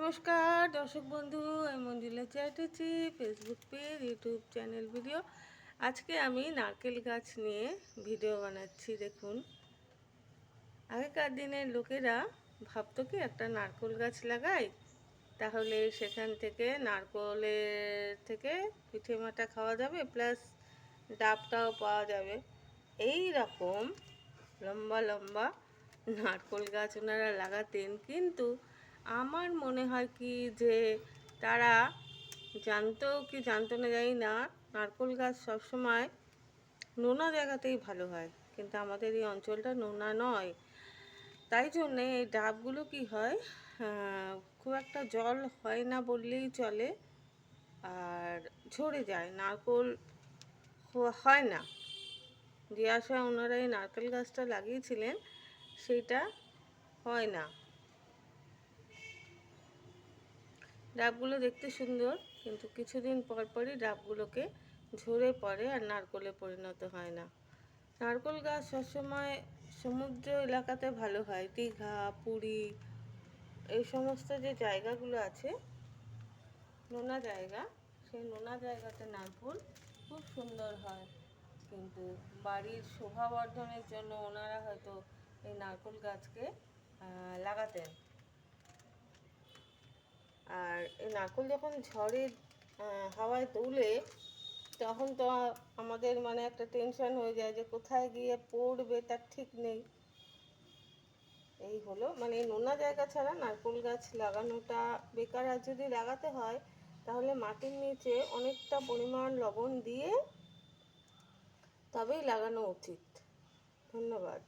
নমস্কার দর্শক বন্ধু, আমি Manjula Chatterjee, Facebook page, YouTube channel video. আজকে আমি নারকেল গাছ নিয়ে ভিডিও বানাচ্ছি। দেখুন, আগেকার দিনের লোকেরা ভাবতো কি একটা নারকেল গাছ লাগাই, তাহলে সেখান থেকে নারকেলের থেকে পিঠে মাটা খাওয়া যাবে, প্লাস ডাবটাও পাওয়া যাবে। এই রকম লম্বা লম্বা নারকেল গাছ ওনারা লাগাতেন, কিন্তু আমার মনে হয় কি যে তারা জানতো কি জানতো না জানি না, নারকেল গাছ সবসময় নোনা জায়গাতেই ভালো হয়, কিন্তু আমাদের এই অঞ্চলটা নোনা নয়। তাই জন্যে এই ডাবগুলো কি হয়, খুব একটা জল হয় না বললেই চলে, আর ঝরে যায়, নারকেল হয় না। যে আশায় ওনারা এই নারকেল গাছটা লাগিয়েছিলেন সেইটা হয় না। ডাবগুলো দেখতে সুন্দর, কিন্তু কিছুদিন পর পরই ডাবগুলোকে ঝরে পড়ে আর নারকেলে পরিণত হয় না। নারকেল গাছ সবসময় সমুদ্র এলাকাতে ভালো হয়, দীঘা, পুরী, এই সমস্ত যে জায়গাগুলো আছে নোনা জায়গা, সেই নোনা জায়গাতে নারকেল খুব সুন্দর হয়। কিন্তু বাড়ির শোভাবর্ধনের জন্য ওনারা হয়তো এই নারকেল গাছকে লাগাতেন। আর এই নারকেল যখন ঝড়ে হাওয়ায় দোলে, তখন তো আমাদের মানে একটা টেনশন হয়ে যায় যে কোথায় গিয়ে পড়বে তার ঠিক নেই। এই হলো মানে নোনা জায়গা ছাড়া নারকেল গাছ লাগানোটা বেকার। আর যদি লাগাতে হয় তাহলে মাটির নিচে অনেকটা পরিমাণ লবণ দিয়ে তবেই লাগানো উচিত। ধন্যবাদ।